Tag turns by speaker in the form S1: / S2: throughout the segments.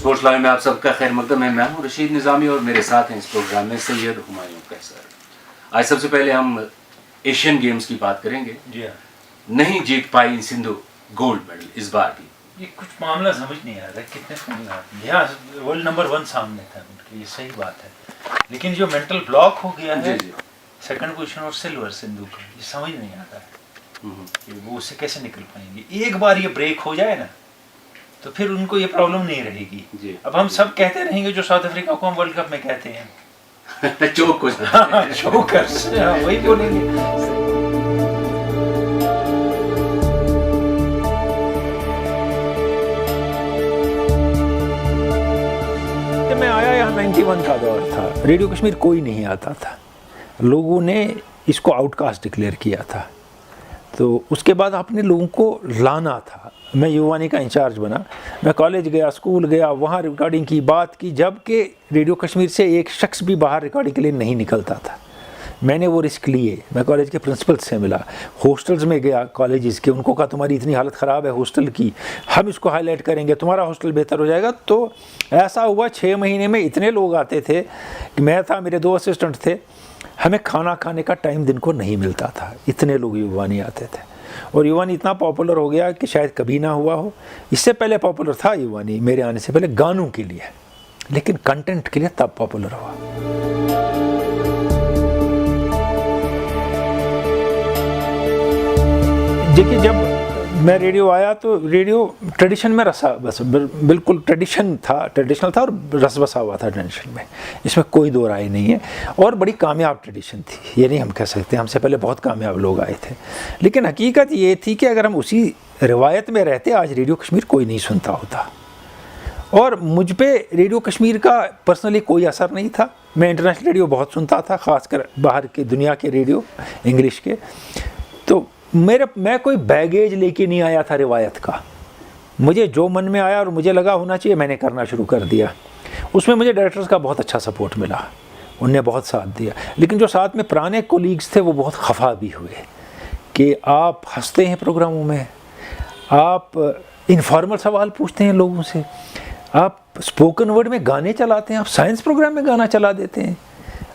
S1: Sports live में आप सबका खैर मकदम है। मैं हूं रशीद निज़ामी और मेरे साथ हैं इस प्रोग्राम में सैयद हुमायूं कैसर। आज सबसे पहले हम एशियन गेम्स की बात करेंगे।
S2: जी हाँ,
S1: नहीं जीत पाई सिंधु गोल्ड मेडल इस बार भी।
S2: ये कुछ मामला समझ नहीं आ रहा है, कितने फोन आते हैं। यहाँ वर्ल्ड नंबर 1 सामने था उनके, ये सही बात है, लेकिन जो मेंटल ब्लॉक हो गया है सेकंड पोजीशन और सिल्वर सिंधु का, ये समझ नहीं आता है कि वो उससे कैसे निकल पाएंगे। एक बार ये ब्रेक हो जाए ना तो फिर उनको ये प्रॉब्लम नहीं रहेगी। अब हम सब कहते रहेंगे जो साउथ अफ्रीका को हम वर्ल्ड कप में कहते हैं चोकर्स, वही बोलेंगे। जब मैं आया यहाँ 91 का दौर था, रेडियो कश्मीर कोई नहीं आता था, लोगों ने इसको आउटकास्ट डिक्लेयर किया था। तो उसके बाद आपने लोगों को लाना था। मैं युवानी का इंचार्ज बना, मैं कॉलेज गया, स्कूल गया, वहाँ रिकॉर्डिंग की बात की, जबकि रेडियो कश्मीर से एक शख्स भी बाहर रिकॉर्डिंग के लिए नहीं निकलता था। मैंने वो रिस्क लिए, मैं कॉलेज के प्रिंसिपल से मिला, हॉस्टल्स में गया कॉलेजेस के, उनको कहा तुम्हारी इतनी हालत ख़राब है हॉस्टल की, हम इसको हाईलाइट करेंगे, तुम्हारा हॉस्टल बेहतर हो जाएगा। तो ऐसा हुआ 6 महीने में इतने लोग आते थे कि मैं था, मेरे 2 असिस्टेंट थे, हमें खाना खाने का टाइम दिन को नहीं मिलता था, इतने लोग युवानी आते थे। और युवानी इतना पॉपुलर हो गया कि शायद कभी ना हुआ हो। इससे पहले पॉपुलर था युवानी, मेरे आने से पहले गानों के लिए, लेकिन कंटेंट के लिए तब पॉपुलर हुआ। देखिए, जब मैं रेडियो आया तो रेडियो ट्रेडिशन में रसा बस बिल्कुल ट्रेडिशनल था और रस बसा हुआ था ट्रेडिशन में, इसमें कोई दो राय नहीं है। और बड़ी कामयाब ट्रेडिशन थी, ये नहीं हम कह सकते, हमसे पहले बहुत कामयाब लोग आए थे। लेकिन हकीकत ये थी कि अगर हम उसी रिवायत में रहते, आज रेडियो कश्मीर कोई नहीं सुनता होता। और मुझ पे रेडियो कश्मीर का पर्सनली कोई असर नहीं था। मैं इंटरनेशनल रेडियो बहुत सुनता था, ख़ासकर बाहर के दुनिया के रेडियो इंग्लिश के। तो मैं कोई बैगेज लेके नहीं आया था रिवायत का, मुझे जो मन में आया और मुझे लगा होना चाहिए मैंने करना शुरू कर दिया। उसमें मुझे डायरेक्टर्स का बहुत अच्छा सपोर्ट मिला, उनने बहुत साथ दिया। लेकिन जो साथ में पुराने कोलीग्स थे वो बहुत खफा भी हुए कि आप हंसते हैं प्रोग्रामों में, आप इनफॉर्मल सवाल पूछते हैं लोगों से, आप स्पोकन वर्ड में गाने चलाते हैं, आप साइंस प्रोग्राम में गाना चला देते हैं,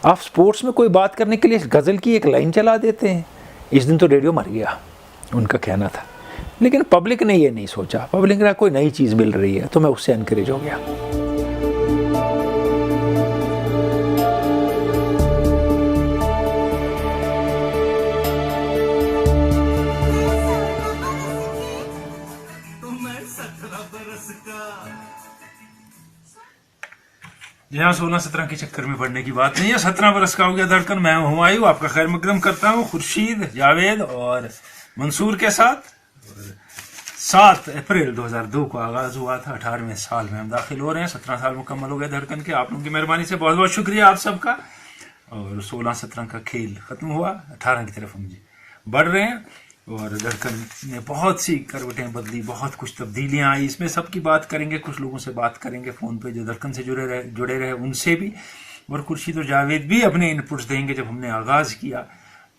S2: आप स्पोर्ट्स में कोई बात करने के लिए गज़ल की एक लाइन चला देते हैं। इस दिन तो रेडियो मर गया, उनका कहना था। लेकिन पब्लिक ने ये नहीं सोचा, पब्लिक ने कोई नई चीज़ मिल रही है, तो मैं उससे एनकरेज हो गया।
S3: यहाँ 16-17 के चक्कर में पड़ने की बात नहीं है। 17 बरस का हो गया धड़कन। मैं हुमायूं आपका खैर मकदम करता हूँ खुर्शीद, जावेद और मंसूर के साथ। 7 अप्रैल 2002 को आगाज हुआ था, 18वें साल में हम दाखिल हो रहे हैं। 17 साल मुकम्मल हो गए धड़कन के। आप लोगों की मेहरबानी से बहुत बहुत शुक्रिया आप सबका। और 16-17 का खेल खत्म हुआ, 18 की तरफ हम बढ़ रहे हैं। और धड़कन ने बहुत सी करवटें बदली, बहुत कुछ तब्दीलियां आई, इसमें सबकी बात करेंगे। कुछ लोगों से बात करेंगे फ़ोन पे जो धड़कन से जुड़े रहे उनसे भी, और खुर्शीद और जावेद भी अपने इनपुट्स देंगे। जब हमने आगाज़ किया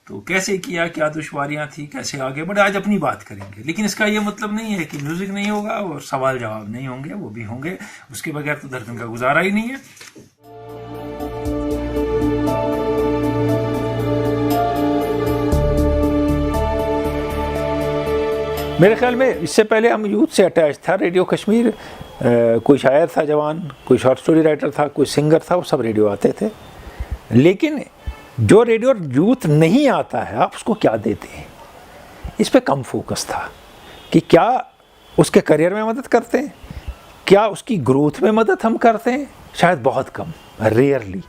S3: तो कैसे किया, क्या दुश्वारियां थी, कैसे आगे बढ़े, आज अपनी बात करेंगे। लेकिन इसका ये मतलब नहीं है कि म्यूज़िक नहीं होगा और सवाल जवाब नहीं होंगे, वो भी होंगे। उसके बगैर तो धड़कन का गुजारा ही नहीं है।
S2: मेरे ख्याल में इससे पहले हम यूथ से अटैच था रेडियो कश्मीर। कोई शायर था जवान, कोई शॉर्ट स्टोरी राइटर था, कोई सिंगर था, वो सब रेडियो आते थे। लेकिन जो रेडियो यूथ नहीं आता है, आप उसको क्या देते हैं, इस पे कम फोकस था कि क्या उसके करियर में मदद करते हैं, क्या उसकी ग्रोथ में मदद हम करते हैं, शायद बहुत कम, रेयरली।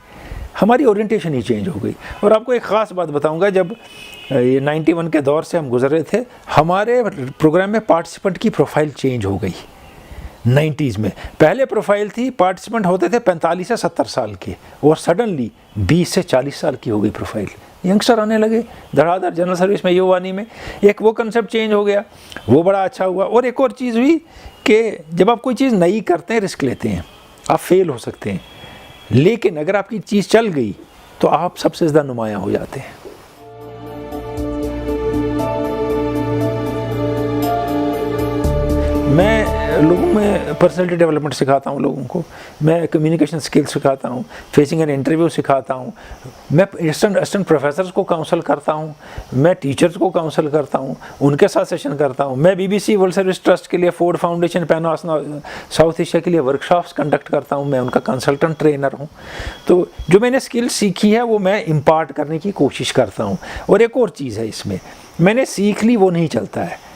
S2: हमारी ओरिएंटेशन ही चेंज हो गई। और आपको एक ख़ास बात बताऊंगा, जब ये 91 के दौर से हम गुजर रहे थे, हमारे प्रोग्राम में पार्टिसिपेंट की प्रोफाइल चेंज हो गई। 90s में पहले प्रोफाइल थी, पार्टिसिपेंट होते थे 45 से 70 साल के, और सडनली 20 से 40 साल की हो गई प्रोफाइल। यंगस्टर आने लगे धड़ाधड़ जनरल सर्विस में, युवानी में। एक वो कंसेप्ट चेंज हो गया, वो बड़ा अच्छा हुआ। और एक और चीज़ हुई कि जब आप कोई चीज़ नई करते हैं, रिस्क लेते हैं, आप फेल हो सकते हैं, लेकिन अगर आपकी चीज़ चल गई तो आप सबसे ज़्यादा नुमायाँ हो जाते हैं। मैं लोगों में पर्सनैलिटी डेवलपमेंट सिखाता हूँ लोगों को, मैं कम्युनिकेशन स्किल्स सिखाता हूँ, फेसिंग एन इंटरव्यू सिखाता हूँ, मैं असिस्टेंट प्रोफेसर्स को काउंसल करता हूँ, मैं टीचर्स को काउंसल करता हूँ, उनके साथ सेशन करता हूँ, मैं BBC वर्ल्ड सर्विस ट्रस्ट के लिए, फोर्ड फाउंडेशन, पैनास साउथ एशिया के लिए वर्कशॉप्स कंडक्ट करता हूँ, मैं उनका कंसल्टेंट ट्रेनर हूँ। तो जो मैंने स्किल सीखी है वो मैं इम्पार्ट करने की कोशिश करता हूँ। और एक और चीज़ है इसमें, मैंने सीख ली वो नहीं चलता है।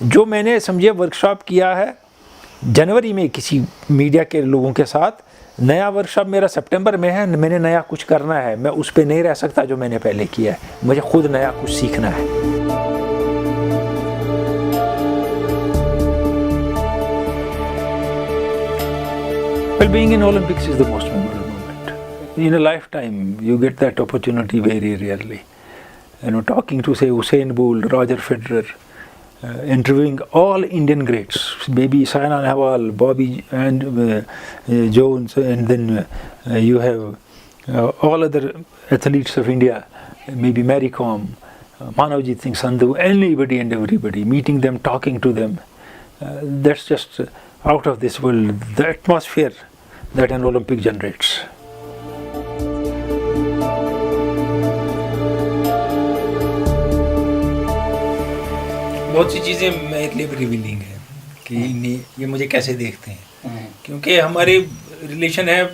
S2: जो मैंने समझिए वर्कशॉप किया है जनवरी में किसी मीडिया के लोगों के साथ, नया वर्कशॉप मेरा सितंबर में है, मैंने नया कुछ करना है, मैं उस पर नहीं रह सकता जो मैंने पहले किया है, मुझे खुद नया कुछ सीखना है। Well, being in Olympics is the most memorable moment. In a lifetime, you get that opportunity very rarely. You know, talking to say Usain Bolt, Roger Federer, interviewing all Indian greats, maybe Saina Nehwal, Bobby and Jones, and then you have all other athletes of India, maybe Mary Kom, Manavjit Singh Sandhu, anybody and everybody, meeting them, talking to them. That's just out of this world, the atmosphere that an Olympic generates.
S3: बहुत सी चीज़ें मेरे लिए revealing है कि ये मुझे कैसे देखते हैं, क्योंकि हमारे रिलेशन है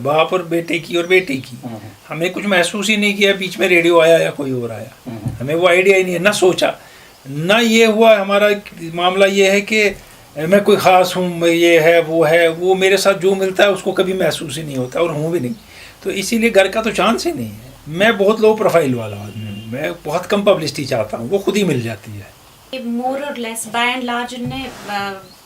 S3: बाप और बेटे की और बेटे की। हमें कुछ महसूस ही नहीं किया बीच में रेडियो आया या कोई और आया, हमें वो आइडिया ही नहीं है, ना सोचा, ना ये हुआ। हमारा मामला ये है कि मैं कोई ख़ास हूँ, ये है, वो मेरे साथ जो मिलता है उसको कभी महसूस ही नहीं होता और हूँ भी नहीं। तो इसीलिए घर का तो चांस ही नहीं है। मैं बहुत लो प्रोफाइल वाला आदमी हूँ, मैं बहुत कम पब्लिसिटी चाहता हूँ, वो खुद ही मिल जाती है।
S4: मोर और लेस बाय एंड लार्ज उन्होंने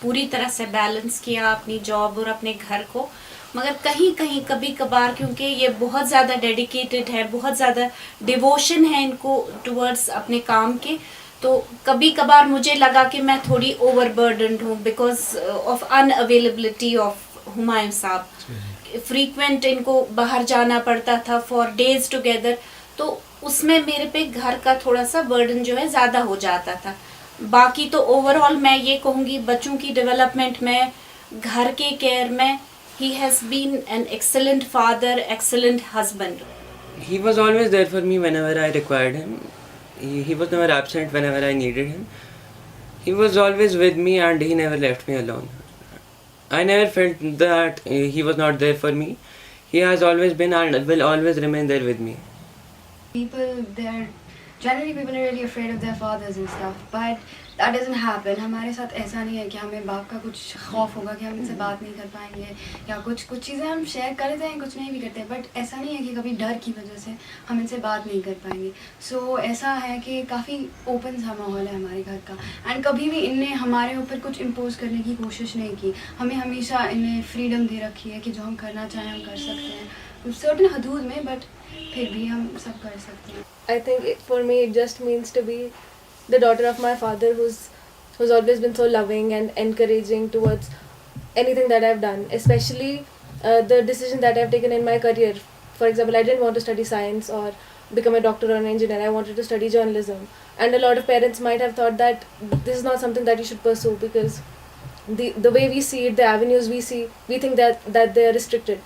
S4: पूरी तरह से बैलेंस किया अपनी जॉब और अपने घर को, मगर कहीं कहीं कभी कभार, क्योंकि ये बहुत ज़्यादा डेडिकेटेड है, बहुत ज़्यादा डिवोशन है इनको टुवर्ड्स अपने काम के, तो कभी कभार मुझे लगा कि मैं थोड़ी ओवरबर्डन्ड हूँ because of unavailability of Humayun साहब। फ्रीक्वेंट इनको बाहर जाना पड़ता था फॉर डेज टुगेदर, तो उसमें मेरे पे घर का थोड़ा सा बर्डन जो है ज़्यादा हो जाता था। बाकी तो ओवरऑल मैं ये कहूँगी बच्चों की डेवलपमेंट में, घर के केयर में, he has been an excellent father, excellent husband.
S5: He was always there for me whenever I required him. He was never absent whenever I needed him. He was always with me and he never left me alone. I never felt that he was not there for me. He has always been and will always remain there with me.
S6: Generally people are really afraid of their fathers and stuff, but that doesn't happen. हमारे साथ ऐसा नहीं है कि हमें बाप का कुछ खौफ होगा कि हम इनसे बात नहीं कर पाएंगे, या कुछ चीज़ें हम शेयर कर लेते हैं, कुछ नहीं भी करते, बट ऐसा नहीं है कि कभी डर की वजह से हम इनसे बात नहीं कर पाएंगे। सो ऐसा है कि काफ़ी ओपन सा माहौल है हमारे घर का, एंड कभी भी इनने हमारे ऊपर कुछ इम्पोज करने की कोशिश नहीं की। हमें हमेशा इन्हें फ्रीडम दे रखी है कि जो हम करना चाहें हम कर सकते हैं, सर्टेन हदूद में, बट फिर भी हम सब कर सकते हैं।
S7: I think for me it just means to be the daughter of my father who's always been so loving and encouraging towards anything that I've done, especially the decision that I've taken in my career. For example, I didn't want to study science or become a doctor or an engineer. I wanted to study journalism, and a lot of parents might have thought that this is not something that you should pursue because the way we see it, the avenues we see, we think that they are restricted,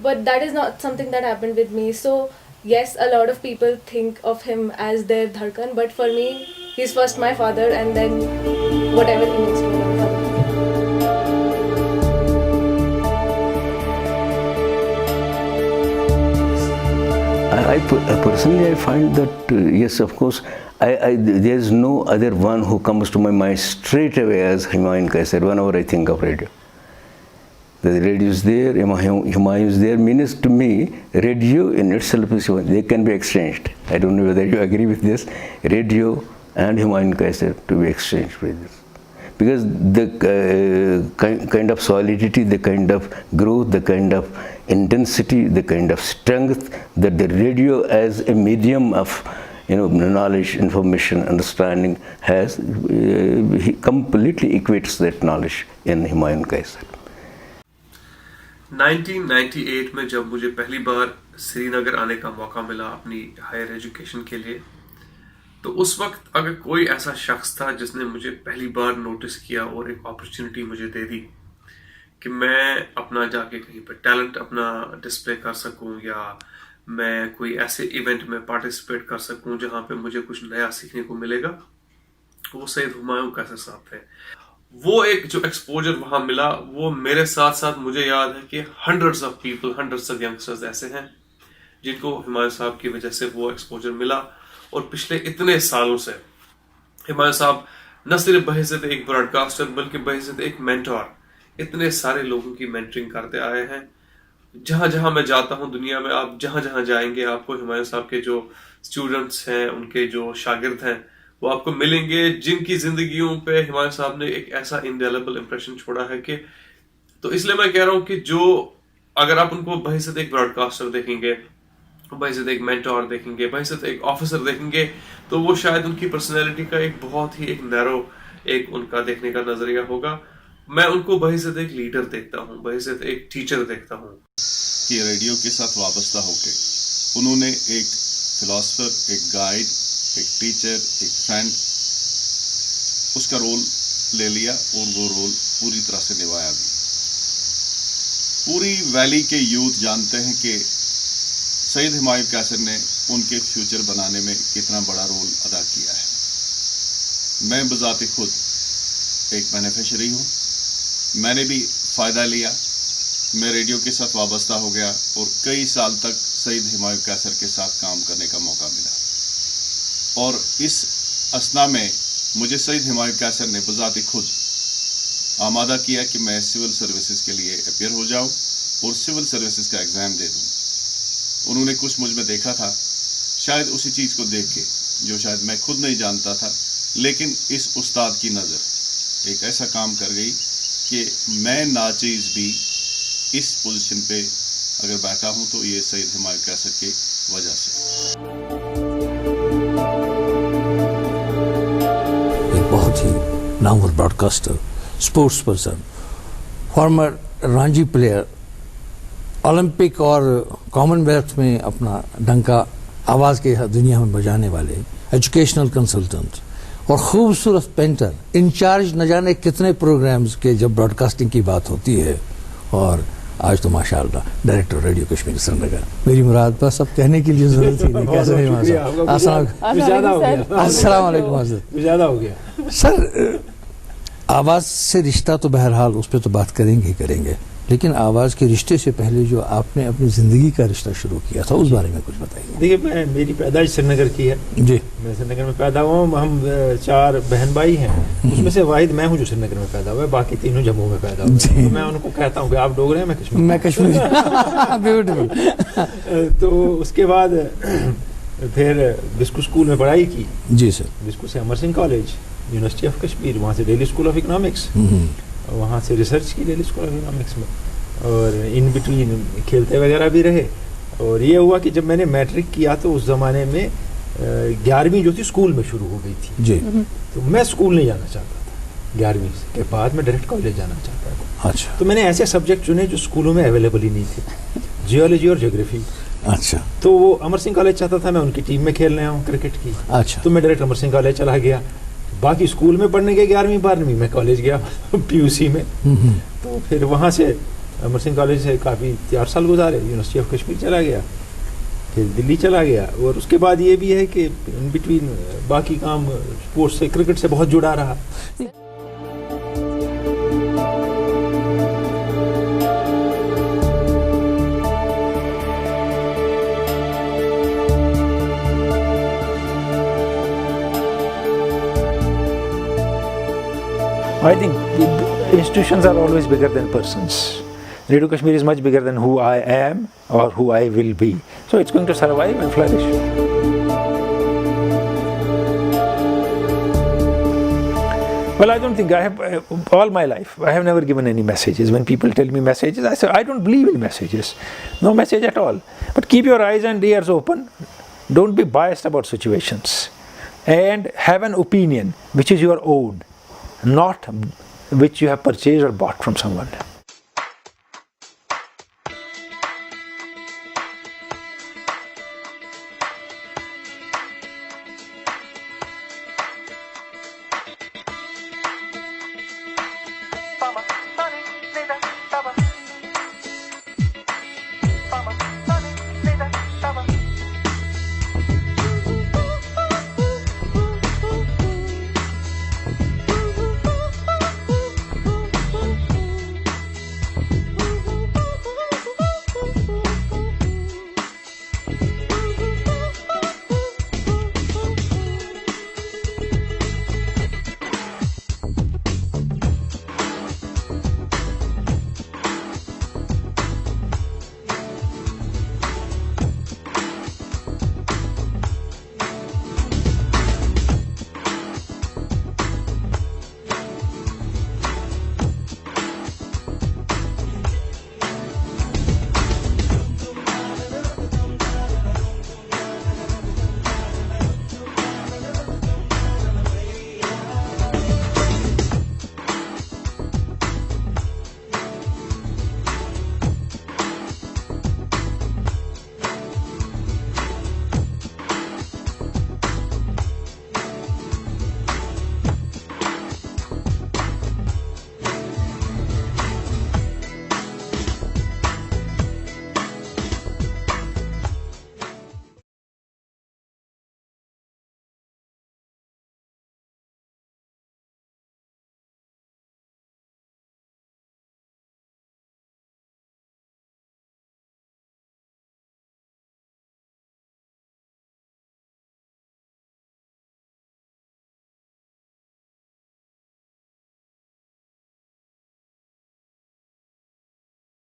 S7: but that is not something that happened with me. So yes, a lot of people think of him as their Dhadkan, but for me, he's first my father and then whatever he means to me.
S8: Personally, I find that yes, of course, there is no other one who comes to my mind straight away as Humayun Kaisar whenever I think of radio. The radio is there, Humayun is there, means to me, radio in itself is, they can be exchanged. I don't know whether you agree with this, radio and Humayun Kaisar to be exchanged with this. Because the kind of solidity, the kind of growth, the kind of intensity, the kind of strength that the radio as a medium of knowledge, information, understanding has, he completely equates that knowledge in Humayun Kaisar.
S9: 1998 में जब मुझे पहली बार श्रीनगर आने का मौका मिला अपनी higher education के लिए, तो उस वक्त अगर कोई ऐसा शख्स था जिसने मुझे पहली बार नोटिस किया और एक अपॉर्चुनिटी मुझे दे दी कि मैं अपना जाके कहीं पर टैलेंट अपना डिस्प्ले कर सकूं या मैं कोई ऐसे इवेंट में पार्टिसिपेट कर सकूं जहां पे मुझे कुछ नया सीखने को मिलेगा, वो सैयद हुमायूं कैसर साहब थे। वो एक जो एक्सपोजर वहां मिला, वो मेरे साथ साथ मुझे याद है कि hundreds of people, hundreds of youngsters ऐसे हैं जिनको हुमायूं साहब की वजह से वो एक्सपोजर मिला। और पिछले इतने सालों से हुमायूं साहब न सिर्फ बहैसियत एक ब्रॉडकास्टर बल्कि बहैसियत एक मेंटोर इतने सारे लोगों की मेंटरिंग करते आए हैं। जहां जहां मैं जाता हूं दुनिया में, आप जहां जहां जाएंगे आपको हुमायूं साहब के जो स्टूडेंट्स हैं, उनके जो शागिर्द हैं, वो आपको मिलेंगे जिनकी जिंदगियों पे हुमायूं साहब ने एक ऐसा इंडेलेबल इंप्रेशन छोड़ा है कि, तो इसलिए मैं कह रहा हूं कि जो अगर आप उनको बहैसियत एक ब्रॉडकास्टर देखेंगे, बहैसियत एक मेंटोर देखेंगे, बहैसियत एक ऑफिसर देखेंगे, तो वो शायद उनकी पर्सनैलिटी का एक बहुत ही एक नैरो एक उनका देखने का नजरिया होगा। मैं उनको बहैसियत एक लीडर देखता हूँ, बहैसियत एक टीचर देखता हूँ।
S10: कि रेडियो के साथ वाबस्ता होके उन्होंने एक फिलोसफर, एक गाइड, एक टीचर, एक फ्रेंड, उसका रोल ले लिया और वो रोल पूरी तरह से निभाया भी। पूरी वैली के यूथ जानते हैं कि सैयद हुमायूं कैसर ने उनके फ्यूचर बनाने में कितना बड़ा रोल अदा किया है। मैं बजाते खुद एक बेनिफिशरी हूँ, मैंने भी फ़ायदा लिया। मैं रेडियो के साथ वाबस्ता हो गया और कई साल तक सैयद हुमायूं कैसर के साथ काम करने का मौका मिला। और इस असना में मुझे सैयद हुमायूं कैसर ने बजाते खुद आमादा किया कि मैं सिविल सर्विसेज के लिए अपियर हो जाऊं और सिविल सर्विसेज का एग्ज़ाम दे दूं। उन्होंने कुछ मुझ में देखा था, शायद उसी चीज़ को देख के जो शायद मैं खुद नहीं जानता था, लेकिन इस उस्ताद की नज़र एक ऐसा काम कर गई कि मैं नाचीज़ भी इस पोजीशन पे अगर बैठा हूं तो ये सैयद हुमायूं कैसर की वजह से।
S11: एक बहुत ही नामवर broadcaster, sports person, former Ranji player, Olympic और कॉमनवेल्थ में अपना डंका आवाज़ के दुनिया में बजाने वाले, एजुकेशनल कंसल्टेंट और खूबसूरत पेंटर, इंचार्ज न जाने कितने प्रोग्राम्स के जब ब्रॉडकास्टिंग की बात होती है। और आज तो माशाअल्लाह डायरेक्टर रेडियो कश्मीर श्रीनगर। मेरी मुराद बस अब कहने के लिए जरूरत ही नहीं। कैसे हैं? अस्सलाम वालेकुम।
S2: ज़्यादा हो गया
S11: सर। आवाज़ से रिश्ता तो बहरहाल उस पर तो बात करेंगे ही करेंगे, लेकिन आवाज़ के रिश्ते से पहले जो आपने अपनी ज़िंदगी का रिश्ता शुरू किया था उस बारे में कुछ बताइए।
S2: देखिए, मेरी पैदाइश श्रीनगर की है जी। मैं श्रीनगर में पैदा हुआ हूँ। हम 4 बहन भाई हैं, उसमें से वाहिद मैं हूँ जो श्रीनगर में पैदा हुआ है, बाकी तीनों जम्मू में पैदा हुए। तो मैं उनको कहता हूँ कि आप डोगरे हैं, मैं कश्मीरी। ब्यूटीफुल। तो उसके बाद फिर बिस्कू स्कूल में पढ़ाई की
S11: जी सर।
S2: बिस्कू से Amar Singh college, university of Kashmir, वहाँ से दिल्ली स्कूल ऑफ इकोनॉमिक्स, वहाँ से रिसर्च की दिल्ली स्कूल ऑफ इकोनॉमिक्स में, और इन बिटवीन खेलते वगैरह भी रहे। और ये हुआ कि जब मैंने मैट्रिक किया तो उस ज़माने में 11वीं जो थी स्कूल में शुरू हो गई थी जी। तो मैं स्कूल नहीं जाना चाहता था, 11वीं के बाद मैं डायरेक्ट कॉलेज जाना चाहता था। अच्छा। तो मैंने ऐसे सब्जेक्ट चुने जो स्कूलों में अवेलेबल ही नहीं थे, जियोलॉजी और ज्योग्राफी। अच्छा। तो वो अमर सिंह कॉलेज चाहता था मैं उनकी टीम में खेलने आऊँ क्रिकेट की। अच्छा। तो मैं डायरेक्ट अमर सिंह कॉलेज चला गया। बाकी स्कूल में पढ़ने के 11वीं 12वीं में कॉलेज गया पीयूसी में। तो फिर वहाँ से अमर सिंह कॉलेज से काफ़ी 4 साल गुजारे, यूनिवर्सिटी ऑफ कश्मीर चला गया, फिर दिल्ली चला गया। और उसके बाद ये भी है कि इन बिटवीन बाकी काम स्पोर्ट्स से, क्रिकेट से बहुत जुड़ा रहा। I think institutions are always bigger than persons. Radio Kashmir is much bigger than who I am or who I will be. So it's going to survive and flourish. Well, I don't think I have, all my life, I have never given any messages. When people tell me messages, I say, I don't believe in messages. No message at all. But keep your eyes and ears open. Don't be biased about situations. And have an opinion which is your own, not which you have purchased or bought from someone.